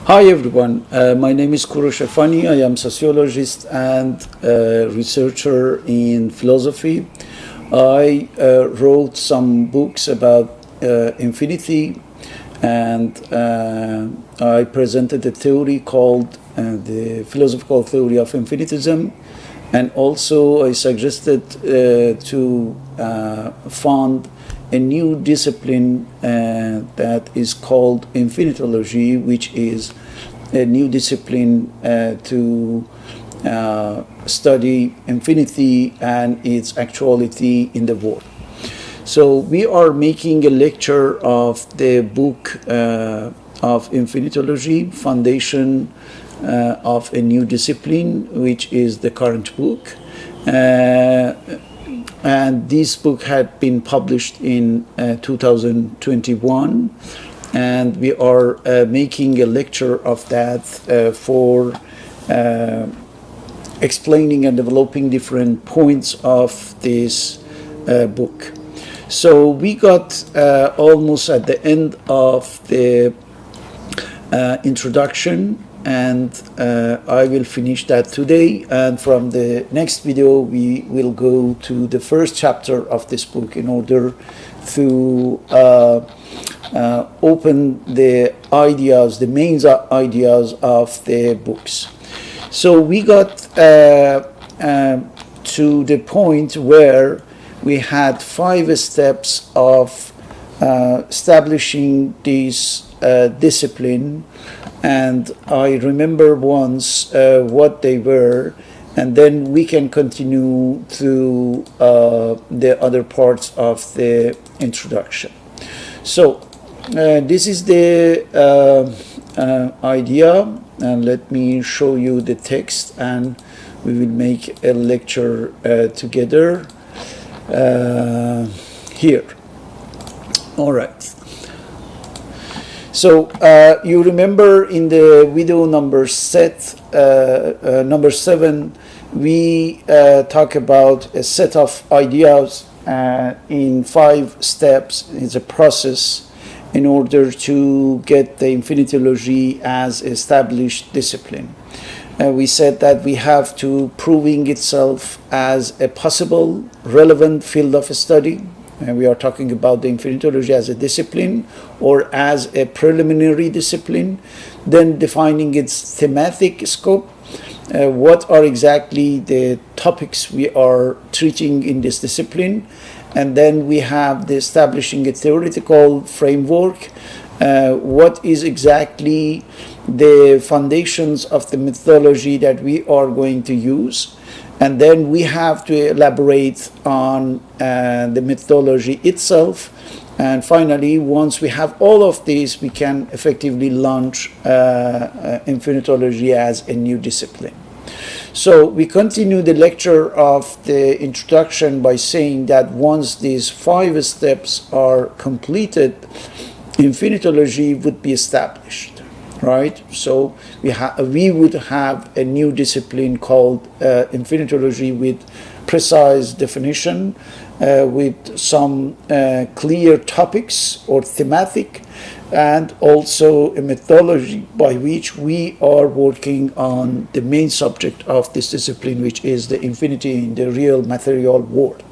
Hi everyone, my name is Korosh Erfani. I am sociologist and researcher in philosophy. I wrote some books about infinity, and I presented a theory called the philosophical theory of infinitism, and also I suggested to found a new discipline that is called Infinitylogy, which is a new discipline to study infinity and its actuality in the world. So we are making a lecture of the book of Infinitylogy, Foundation of a New Discipline, which is the current book. And this book had been published in 2021, and we are making a lecture of that for explaining and developing different points of this book. So we got almost at the end of the introduction, and I will finish that today, and from the next video we will go to the first chapter of this book in order to open the ideas, the main ideas of the books. So we got to the point where we had 5 steps of establishing this discipline, and I remember once what they were, and then we can continue to the other parts of the introduction. So this is the idea, and let me show you the text, and we will make a lecture together here. All right. So you remember in the video number 7, we talk about a set of ideas in 5 steps. It's a process in order to get the Infinitylogy as established discipline. We said that we have to proving itself as a possible relevant field of study. And we are talking about the Infinitylogy as a discipline or as a preliminary discipline, then defining its thematic scope. What are exactly the topics we are treating in this discipline? And then we have the establishing a theoretical framework. What is exactly the foundations of the methodology that we are going to use? And then we have to elaborate on the methodology itself. And finally, once we have all of this, we can effectively launch Infinitylogy as a new discipline. So we continue the lecture of the introduction by saying that once these 5 steps are completed, Infinitylogy would be established. Right, so we would have a new discipline called Infinitylogy with precise definition, with some clear topics or thematic, and also a methodology by which we are working on the main subject of this discipline, which is the infinity in the real material world.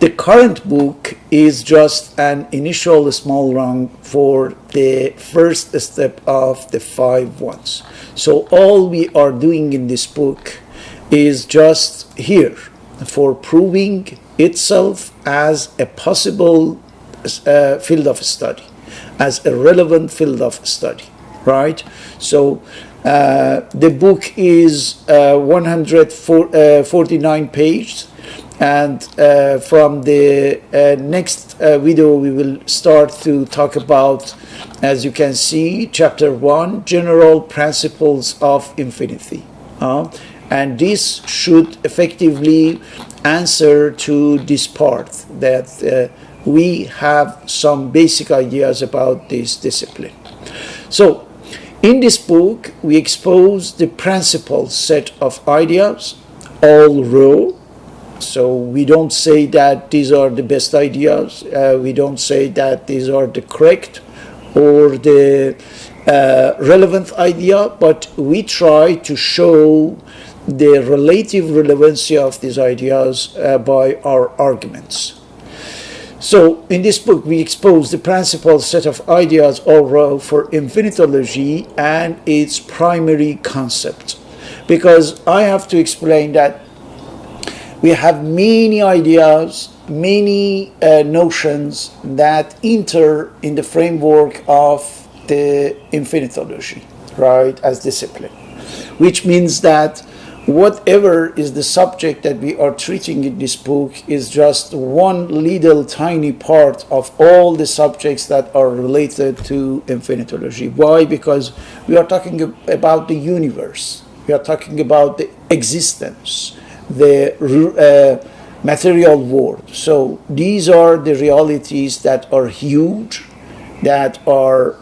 The current book is just an initial small rung for the first step of the 5 ones. So all we are doing in this book is just here for proving itself as a possible field of study, as a relevant field of study, right? So the book is 149 pages. And from the next video, we will start to talk about, as you can see, chapter 1, general principles of infinity. And this should effectively answer to this part that we have some basic ideas about this discipline. So in this book, we expose the principal set of ideas, all raw. So we don't say that these are the best ideas. We don't say that these are the correct or the relevant idea, but we try to show the relative relevancy of these ideas by our arguments. So in this book, we expose the principal set of ideas overall for infinitology and its primary concept. Because I have to explain that we have many ideas, many notions that enter in the framework of the infinitology, right, as discipline. Which means that whatever is the subject that we are treating in this book is just one little tiny part of all the subjects that are related to infinitology. Why? Because we are talking about the universe. We are talking about the existence, the material world. So these are the realities that are huge, that are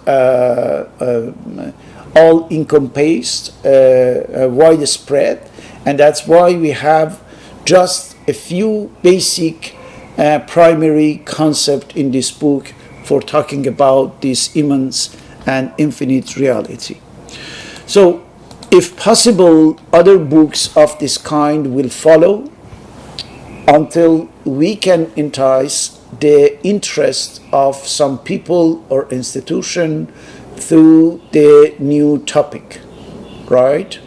all encompassed, widespread, and that's why we have just a few basic primary concepts in this book for talking about this immense and infinite reality. So, if possible, other books of this kind will follow until we can entice the interest of some people or institution through the new topic, right?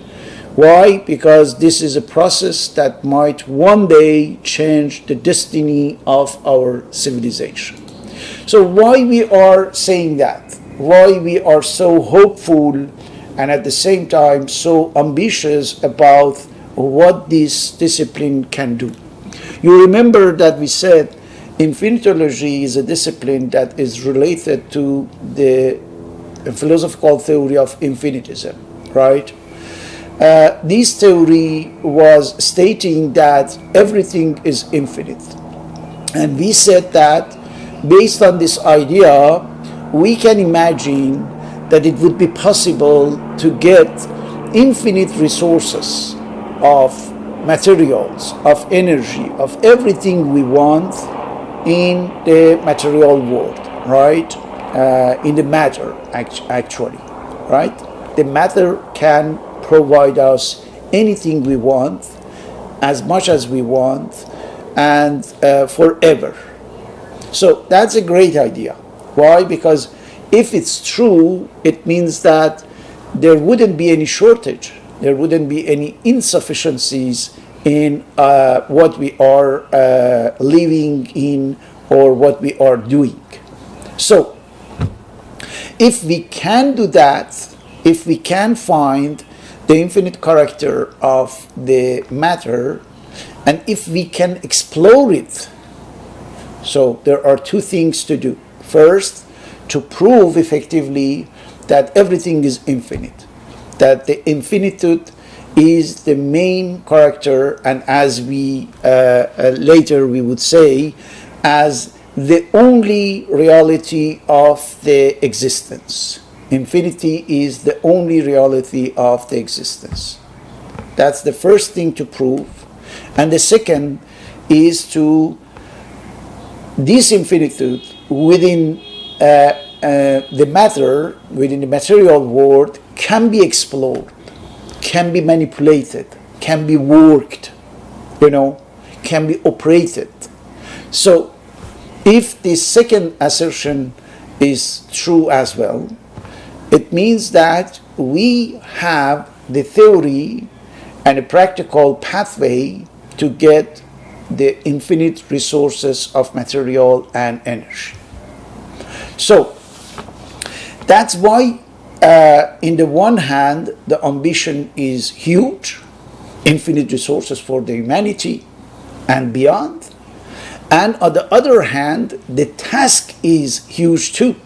Why? Because this is a process that might one day change the destiny of our civilization. So why we are saying that? Why we are so hopeful and at the same time so ambitious about what this discipline can do? You remember that we said infinitology is a discipline that is related to the philosophical theory of infinitism, right? This theory was stating that everything is infinite. And we said that based on this idea, we can imagine that it would be possible to get infinite resources of materials, of energy, of everything we want in the material world, right? In the matter, actually, right? The matter can provide us anything we want, as much as we want, and forever. So that's a great idea. Why? Because if it's true, it means that there wouldn't be any shortage, there wouldn't be any insufficiencies in what we are living in or what we are doing. So, if we can do that, if we can find the infinite character of the matter, and if we can explore it, so there are two things to do. First, to prove effectively that everything is infinite, that the infinitude is the main character, and as we later we would say, as the only reality of the existence. Infinity is the only reality of the existence. That's the first thing to prove. And the second is to this infinitude within the matter, within the material world, can be explored, can be manipulated, can be worked, can be operated. So if this second assertion is true as well, it means that we have the theory and a practical pathway to get the infinite resources of material and energy. So that's why in the one hand the ambition is huge, infinite resources for the humanity and beyond, and on the other hand the task is huge too,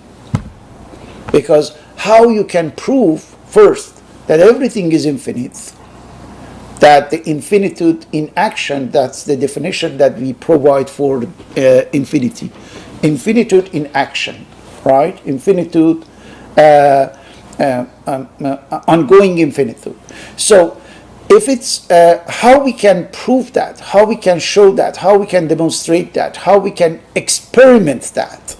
because how you can prove first that everything is infinite, that the infinitude in action, that's the definition that we provide for infinity. Infinitude in action, right? Infinitude, ongoing infinitude. So if it's how we can prove that, how we can show that, how we can demonstrate that, how we can experiment that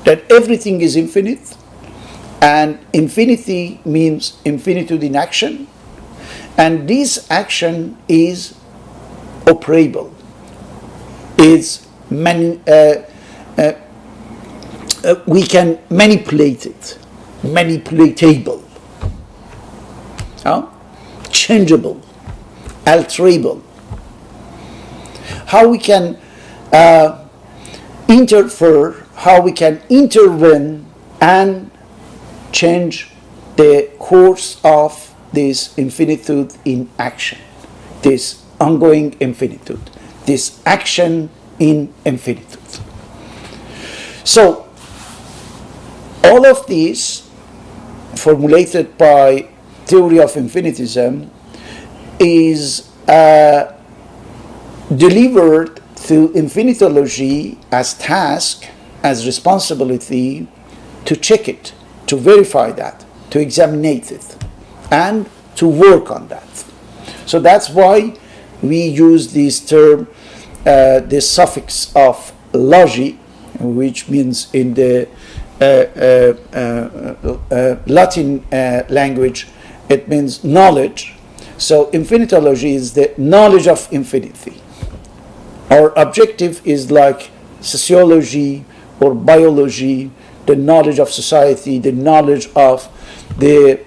everything is infinite, And infinity means infinitude in action, and this action is operable. It's we can manipulate it, manipulatable, changeable, alterable. How we can interfere, how we can intervene and change the course of this infinitude in action, this ongoing infinitude, this action in infinitude. So, all of these, formulated by theory of infinitism, is delivered through Infinitylogy as task, as responsibility, to check it, to verify that, to examine it, and to work on that. So that's why we use this term, this suffix of logy, which means in the Latin language, it means knowledge. So Infinitylogy is the knowledge of infinity. Our objective is like sociology or biology, the knowledge of society, the knowledge of the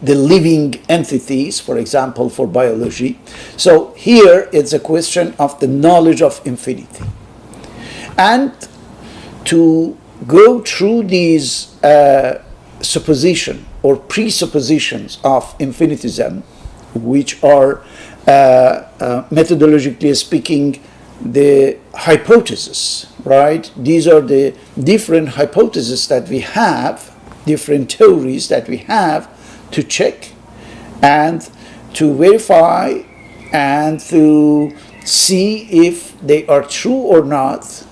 living entities, for example, for biology. So here it's a question of the knowledge of infinity. And to go through these supposition or presuppositions of infinitism, which are methodologically speaking the hypothesis, right? These are the different hypotheses that we have, different theories that we have to check and to verify and to see if they are true or not,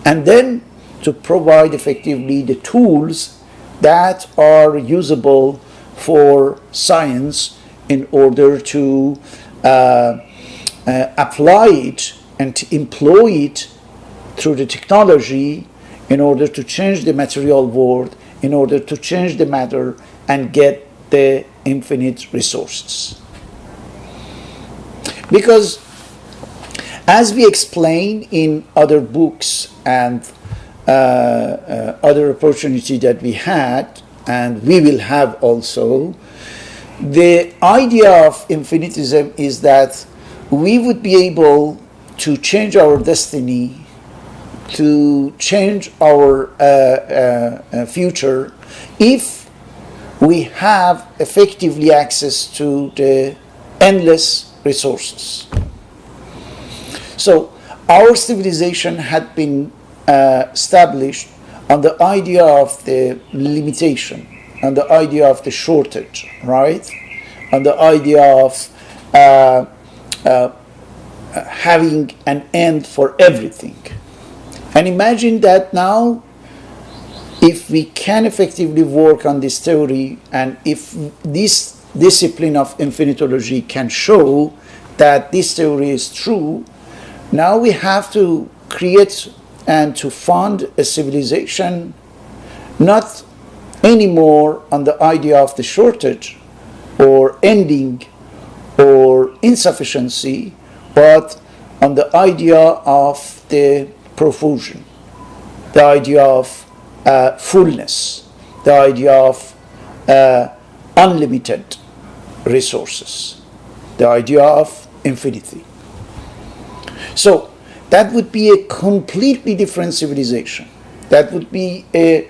and then to provide effectively the tools that are usable for science in order to apply it and to employ it through the technology in order to change the material world, in order to change the matter and get the infinite resources. Because as we explain in other books and other opportunity that we had, and we will have also, the idea of infinitism is that we would be able to change our destiny, to change our future, if we have effectively access to the endless resources. So our civilization had been established on the idea of the limitation, on the idea of the shortage, right? On the idea of having an end for everything. And imagine that now, if we can effectively work on this theory, and if this discipline of Infinitylogy can show that this theory is true, now we have to create and to fund a civilization not anymore on the idea of the shortage or ending or insufficiency, but on the idea of the profusion, the idea of fullness, the idea of unlimited resources, the idea of infinity. So that would be a completely different civilization. That would be a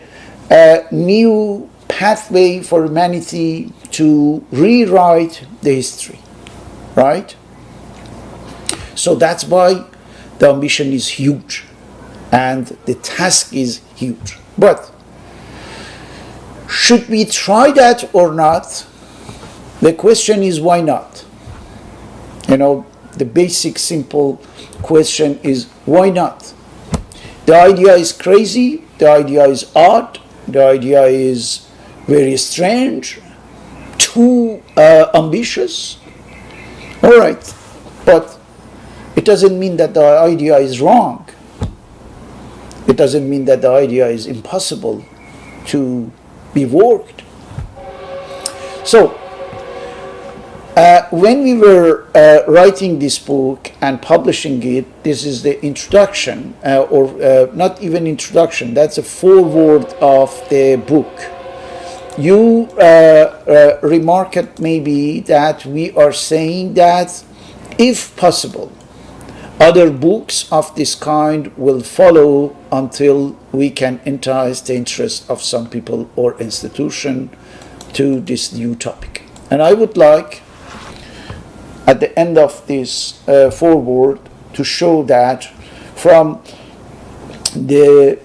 new pathway for humanity to rewrite the history, right? So that's why the ambition is huge and the task is huge. But should we try that or not? The question is, why not? You know, the basic simple question is, why not? The idea is crazy, the idea is odd, the idea is very strange, too ambitious. All right, but it doesn't mean that the idea is wrong. It doesn't mean that the idea is impossible. to be worked. So when we were writing this book and publishing it, this is the introduction, or not even introduction, that's a foreword of the book. You remarked maybe that we are saying that if possible, other books of this kind will follow until we can entice the interest of some people or institution to this new topic. And I would like, at the end of this foreword, to show that from the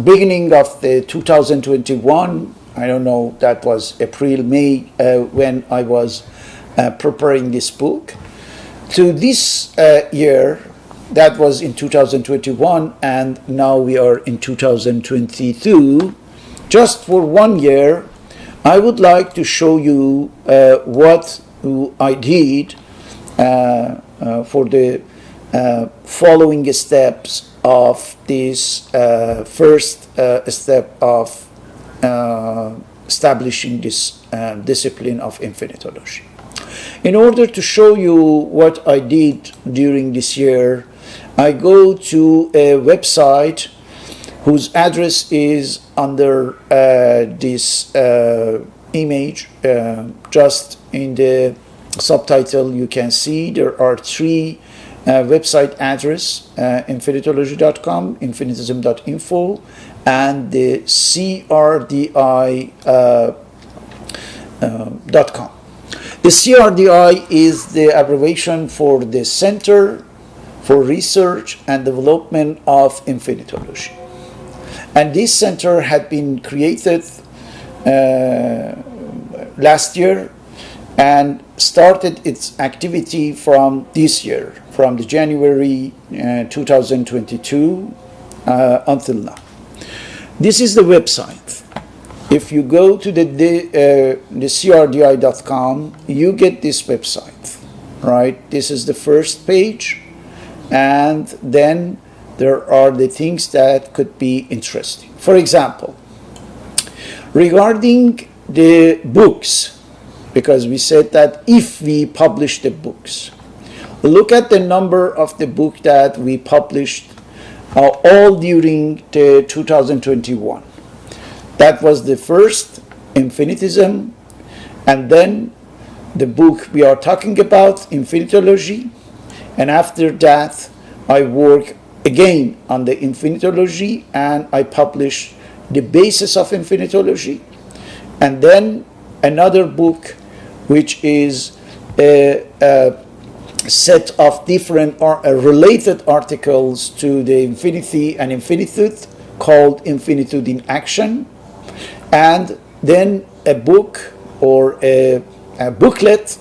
beginning of the 2021, I don't know, that was April, May, when I was preparing this book, to this year, that was in 2021, and now we are in 2022. Just for 1 year, I would like to show you what I did for the following steps of this first step of establishing this discipline of infinitology. In order to show you what I did during this year, I go to a website whose address is under this image. Just in the subtitle you can see there are 3 website address, infinitology.com, infinitism.info, and the CRDI.com. The CRDI is the abbreviation for the Center for Research and Development of Infinitology. And this center had been created last year and started its activity from this year, from the January 2022 until now. This is the website. If you go to the CRDI.com, you get this website, right? This is the first page, and then there are the things that could be interesting. For example, regarding the books, because we said that if we publish the books, look at the number of the book that we published all during the 2021. That was the first, Infinitism, and then the book we are talking about, Infinitology, and after that I work again on the Infinitology and I publish the basis of Infinitology, and then another book which is a set of different related articles to the infinity and infinitude called Infinitude in Action, and then a book or a booklet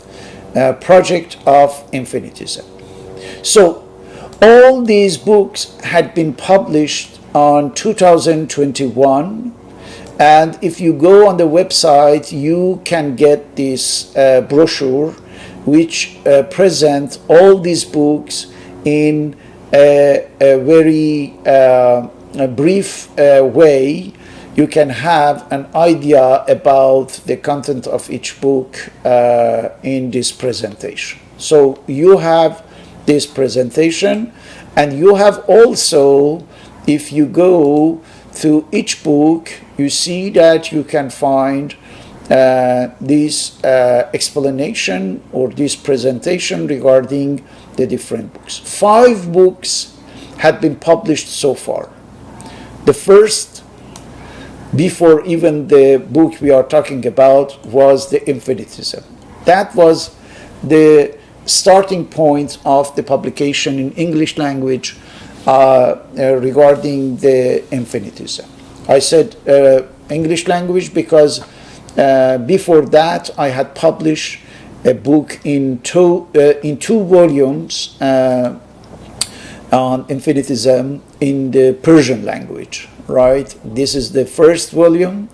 project of infinitism. So all these books had been published on 2021, and if you go on the website you can get this brochure which present all these books in a very brief way. You can have an idea about the content of each book in this presentation. So you have this presentation, and you have also, if you go to each book, you see that you can find this explanation or this presentation regarding the different books. 5 books had been published so far. The first, before even the book we are talking about, was the Infinitism. That was the starting point of the publication in English language regarding the Infinitism. I said English language because before that I had published a book in two volumes on Infinitism in the Persian language. Right, this is the first volume,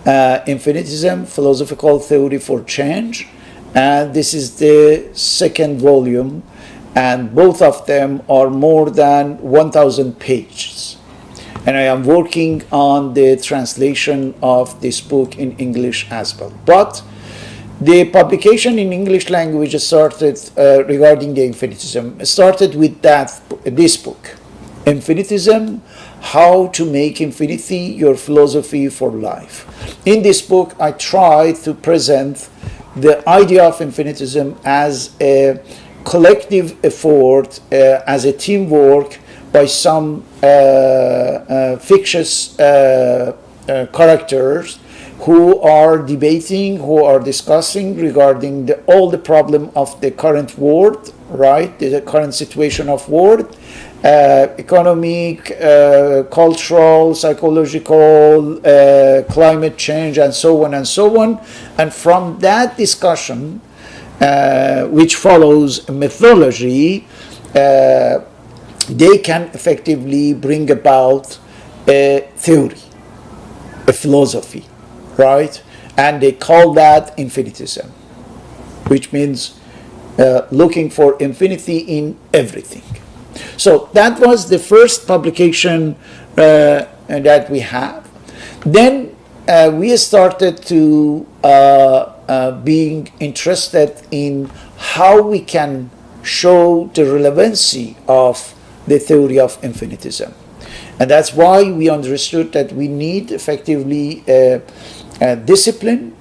Infinitism, Philosophical Theory for Change, and this is the second volume, and both of them are more than 1,000 pages. And I am working on the translation of this book in English as well. But the publication in English language started regarding the infinitism. Started with this book, Infinitism: How to Make Infinity Your Philosophy for Life. In this book, I try to present the idea of infinitism as a collective effort, as a teamwork by some fictitious characters who are debating, who are discussing regarding all the problem of the current world, right? The current situation of world, economic, cultural, psychological, climate change, and so on and so on. And from that discussion, which follows methodology, they can effectively bring about a theory, a philosophy, right? And they call that infinitism, which means looking for infinity in everything. So that was the first publication that we have. Then we started to being interested in how we can show the relevancy of the theory of infinitism. And that's why we understood that we need effectively a discipline,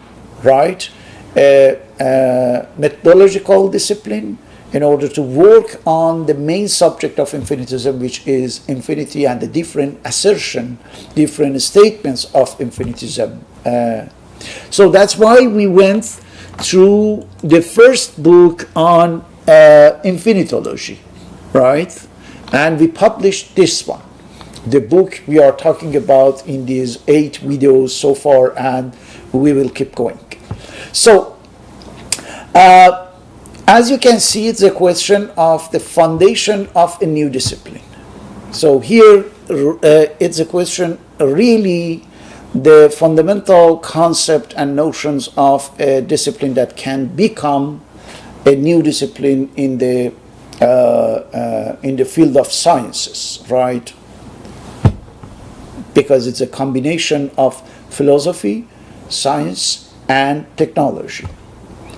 right? Methodological discipline in order to work on the main subject of infinitism, which is infinity and the different assertion, different statements of infinitism. So that's why we went through the first book on Infinitylogy, right? And we published this one, the book we are talking about in these 8 videos so far, and we will keep going. So, as you can see, it's a question of the foundation of a new discipline. So here, it's a question really the fundamental concept and notions of a discipline that can become a new discipline in the field of sciences, right? Because it's a combination of philosophy, science, and technology.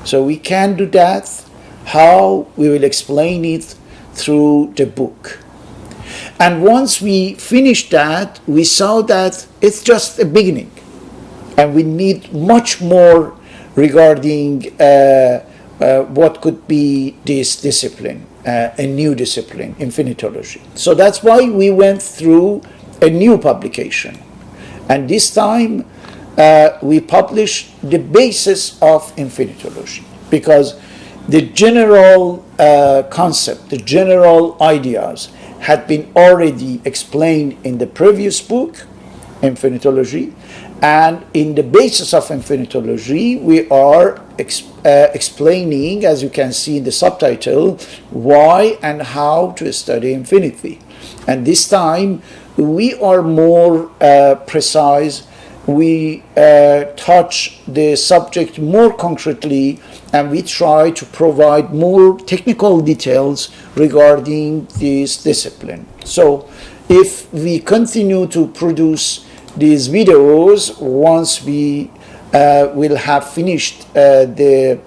So we can do that. How? We will explain it through the book. And once we finished that, we saw that it's just a beginning. And we need much more regarding what could be this discipline, a new discipline, Infinitylogy. So that's why we went through a new publication. And this time we published the basis of Infinitylogy, because the general concept, the general ideas had been already explained in the previous book, Infinitylogy, and in the basis of Infinitylogy, we are explaining, as you can see in the subtitle, why and how to study infinity. And this time, we are more precise. We touch the subject more concretely, and we try to provide more technical details regarding this discipline. So if we continue to produce these videos, once we will have finished the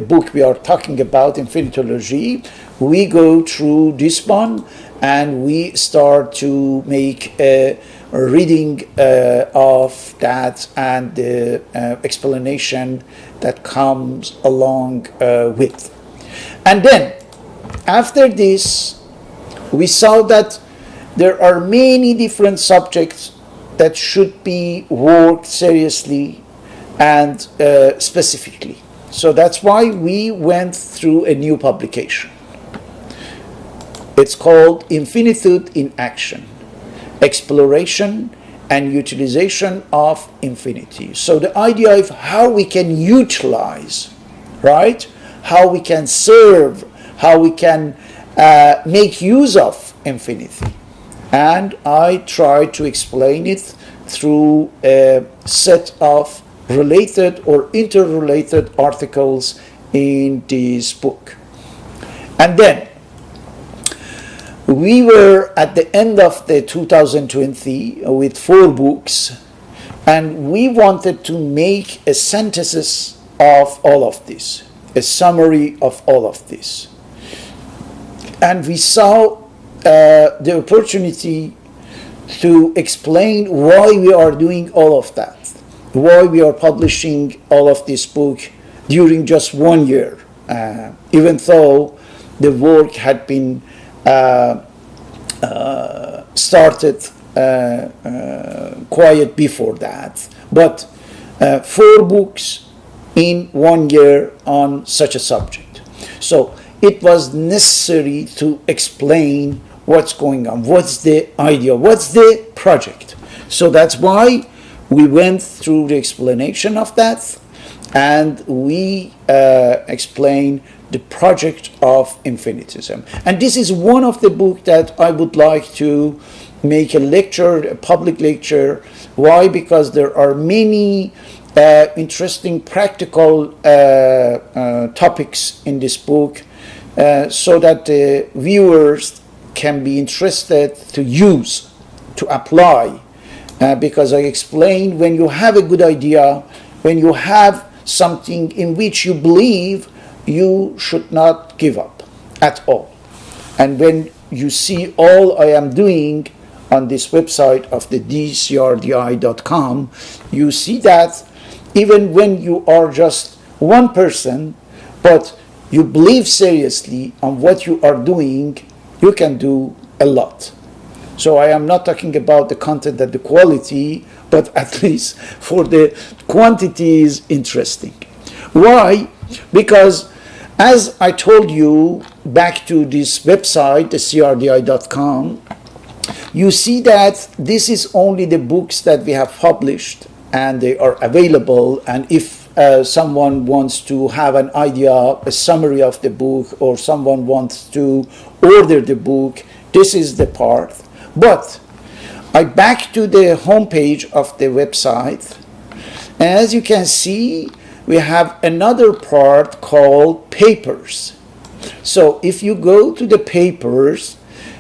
book we are talking about, Infinitylogy, we go through this one and we start to make a reading of that and the explanation that comes along with. And then, after this, we saw that there are many different subjects that should be worked seriously and specifically. So that's why we went through a new publication. It's called Infinitude in Action: Exploration and Utilization of Infinity. So the idea of how we can utilize, right? How we can serve, how we can make use of infinity. And I try to explain it through a set of related or interrelated articles in this book. And then, We were at the end of the 2020 with 4 books, and we wanted to make a synthesis of all of this, a summary of all of this. And we saw the opportunity to explain why we are doing all of that, why we are publishing all of this book during just 1 year, even though the work had been started quite before that. But 4 books in 1 year on such a subject. So it was necessary to explain what's going on, what's the idea, what's the project. So that's why we went through the explanation of that, and we explained the project of infinitism. And this is one of the books that I would like to make a lecture, a public lecture. Why? Because there are many interesting practical topics in this book, so that the viewers can be interested to use, to apply. Because I explained, when you have a good idea, when you have something in which you believe, you should not give up at all. And when you see all I am doing on this website of the dcrdi.com, you see that even when you are just one person, but you believe seriously on what you are doing, you can do a lot. So I am not talking about the content and the quality, but at least for the quantity is interesting. Why? Because as I told you, back to this website, the crdi.com, you see that this is only the books that we have published, and they are available. And if someone wants to have an idea, a summary of the book, or someone wants to order the book, this is the part. But I back to the homepage of the website, and as you can see, we have another part called papers. So if you go to the papers,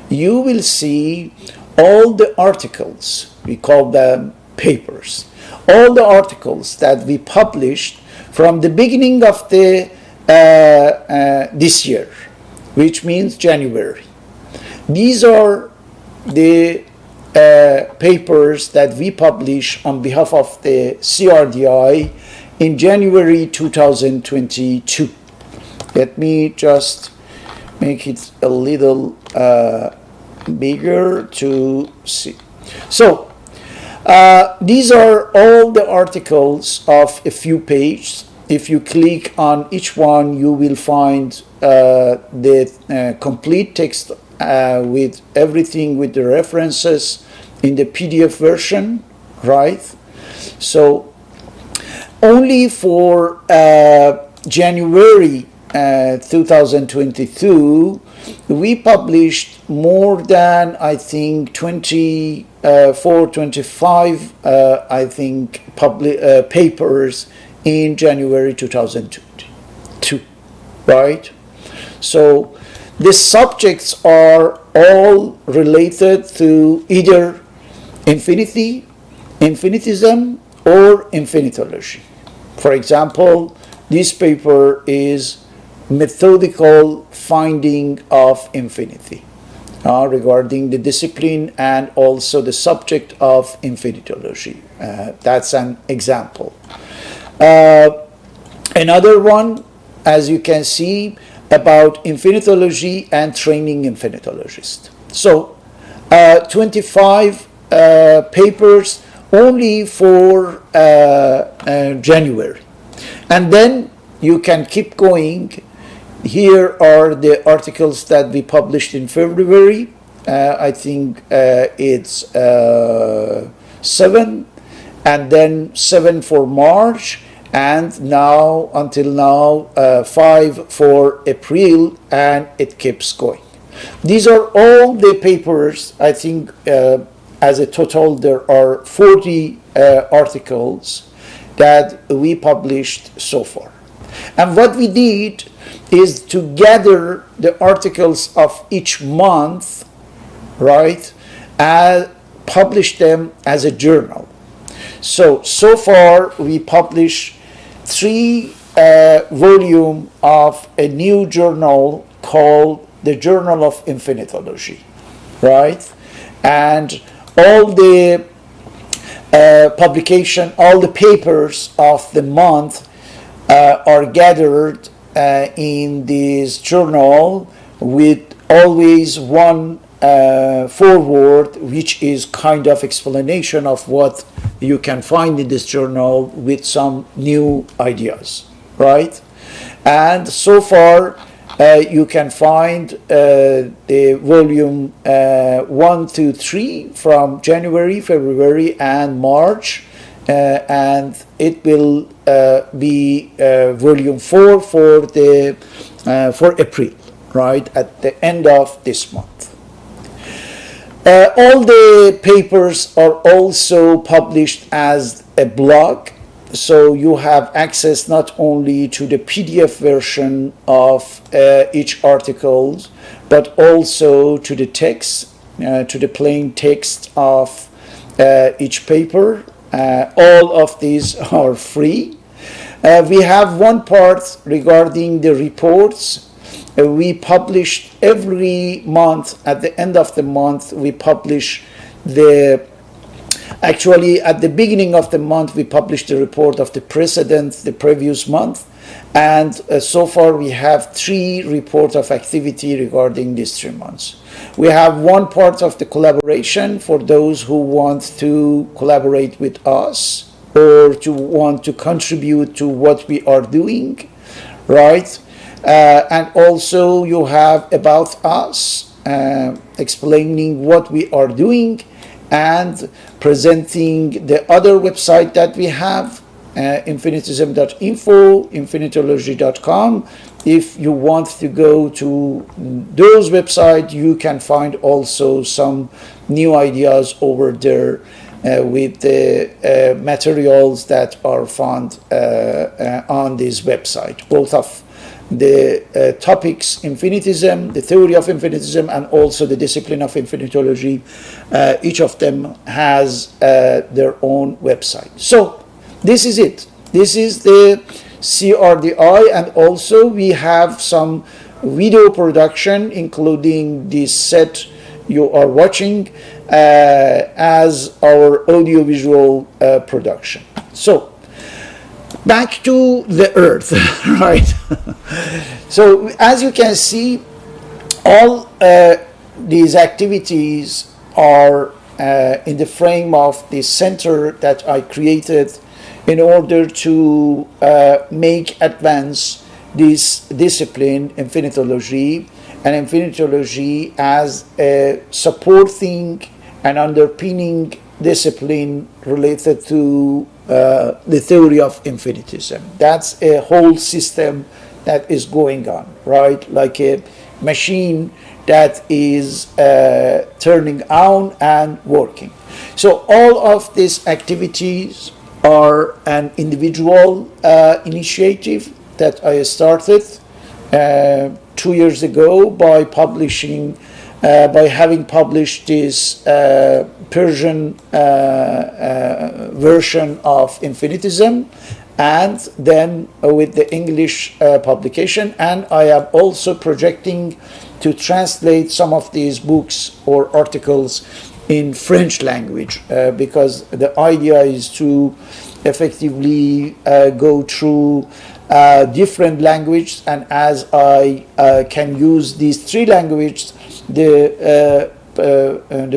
you will see all the articles, we call them papers, all the articles that we published from the beginning of the this year, which means January. These are the papers that we publish on behalf of the CRDI in January 2022. Let me just make it a little bigger to see. So these are all the articles of a few pages. If you click on each one, you will find the complete text with everything, with the references in the PDF version, right? So only for January 2022, we published more than, I think, 25 I think papers in January 2022, right? So the subjects are all related to either infinity, infinitism, or infinitology. For example, this paper is methodical finding of infinity regarding the discipline and also the subject of infinitology. That's an example. Another one, as you can see, about infinitology and training infinitologists. So 25 papers only for January. And then you can keep going. Here are the articles that we published in February. I think it's 7, and then 7 for March, and now, until now, 5 for April, and it keeps going. These are all the papers. I think as a total there are 40 articles that we published so far. And what we did is to gather the articles of each month right, publish them as a journal. So far we publish 3 volume of a new journal called the Journal of Infinitylogy, right? And all the publication, all the papers of the month are gathered in this journal with always one foreword, which is kind of explanation of what you can find in this journal with some new ideas, right? And so far you can find the volume 1 to 3 from January, February, and March, and it will be volume 4 for April, right, at the end of this month. All the papers are also published as a blog, so you have access not only to the PDF version of each article, but also to the text, to the plain text of each paper. All of these are free. We have one part regarding the reports. We publish every month, at the end of the month, we publish actually at the beginning of the month, we publish the report of the previous month. And so far we have 3 reports of activity regarding these 3 months. We have one part of the collaboration for those who want to collaborate with us or to want to contribute to what we are doing, right? And also you have about us, explaining what we are doing and presenting the other website that we have, infinitism.info, infinitylogy.com. If you want to go to those websites, you can find also some new ideas over there with the materials that are found on this website, both of the topics, infinitism, the theory of infinitism, and also the discipline of infinitology. Each of them has their own website. So this is it. This is the CRDI, and also we have some video production, including this set you are watching, as our audiovisual production. So back to the Earth, right? So as you can see, all these activities are in the frame of the center that I created in order to advance this discipline, infinitology, and infinitology as a supporting and underpinning discipline related to the theory of infinitism. That's a whole system that is going on, right? Like a machine that is turning on and working. So all of these activities are an individual initiative that I started 2 years ago by having published this Persian version of infinitism, and then with the English publication. And I am also projecting to translate some of these books or articles in French language, because the idea is to effectively go through different languages, and as I can use these 3 languages, the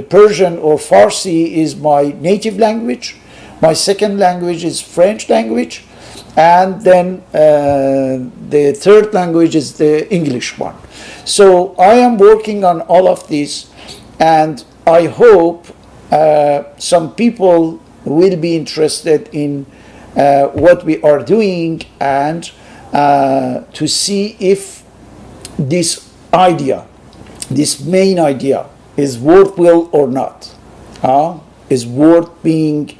Persian or Farsi is my native language, my second language is French language, and then the third language is the English one. So I am working on all of this, and I hope some people will be interested in what we are doing, and to see if this idea, this main idea, is worthwhile or not, is worth being,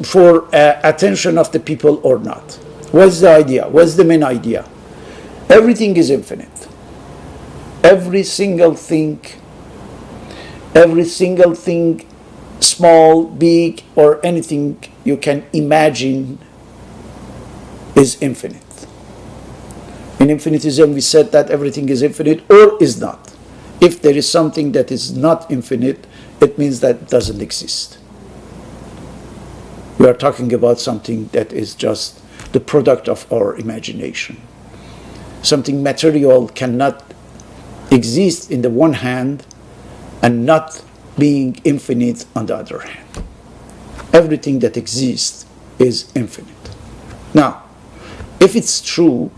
for attention of the people or not. What's the idea? What's the main idea? Everything is infinite. Every single thing, small, big, or anything you can imagine is infinite. In infinitism, we said that everything is infinite or is not. If there is something that is not infinite, it means that it doesn't exist. We are talking about something that is just the product of our imagination. Something material cannot exist in the one hand and not being infinite on the other hand. Everything that exists is infinite. Now, if it's true,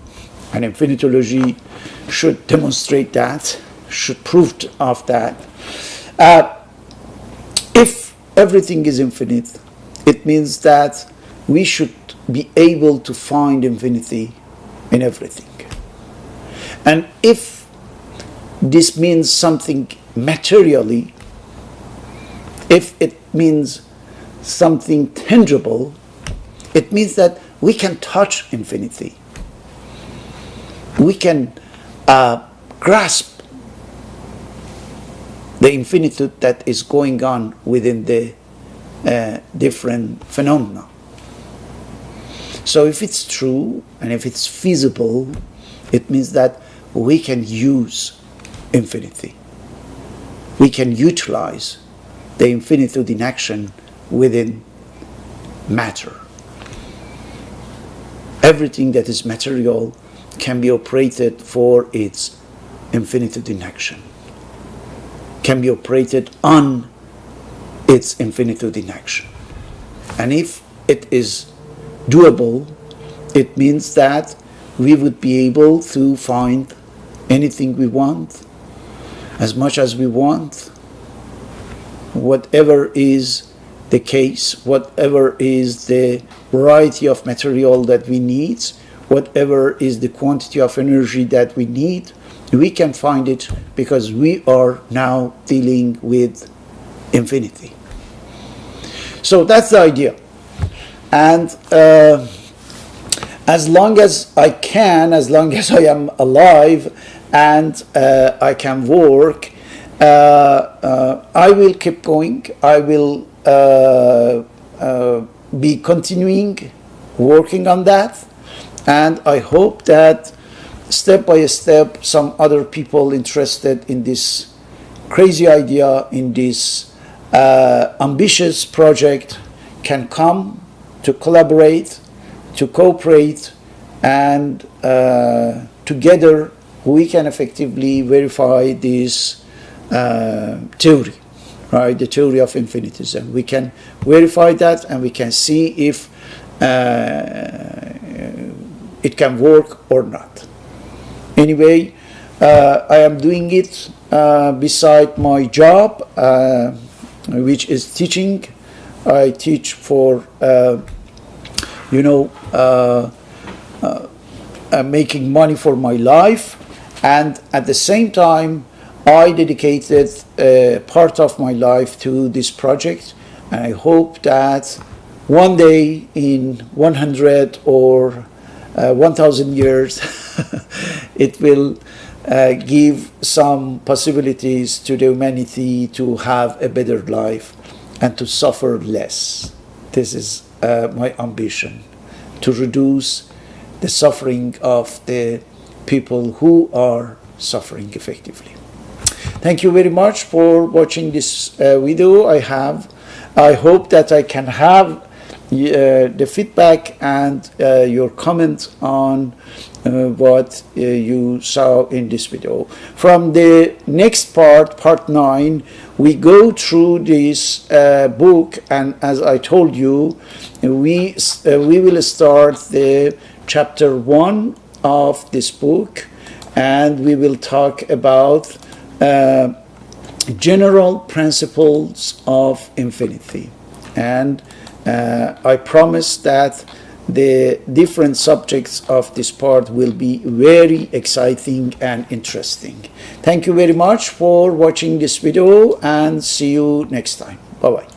and Infinitylogy should demonstrate that, should prove of that, if everything is infinite, it means that we should be able to find infinity in everything. And if this means something materially, if it means something tangible, it means that we can touch infinity. We can grasp the infinitude that is going on within the different phenomena. So if it's true and if it's feasible, it means that we can use infinity. We can utilize the infinitude in action within matter. Everything that is material can be operated for its infinitude in action, can be operated on its infinitude in action. And if it is doable, it means that we would be able to find anything we want, as much as we want, whatever is the case, whatever is the variety of material that we need, whatever is the quantity of energy that we need, we can find it because we are now dealing with infinity. So that's the idea. And as long as I can, as long as I am alive and I can work, I will keep going. I will be continuing working on that. And I hope that step by step, some other people interested in this crazy idea, in this ambitious project, can come to collaborate, to cooperate, and together we can effectively verify this theory, right? The theory of infinitism. We can verify that and we can see if it can work or not. Anyway, I am doing it beside my job, which is teaching. I teach for, making money for my life, and at the same time, I dedicated part of my life to this project, and I hope that one day in 100 or 1,000 years, it will give some possibilities to the humanity to have a better life and to suffer less. This is my ambition, to reduce the suffering of the people who are suffering effectively. Thank you very much for watching this video. I hope that I can have the feedback and your comments on what you saw in this video. From the next part 9, we go through this book, and as I told you, we will start the chapter 1 of this book, and we will talk about general principles of infinity. And I promise that the different subjects of this part will be very exciting and interesting. Thank you very much for watching this video, and see you next time. Bye-bye.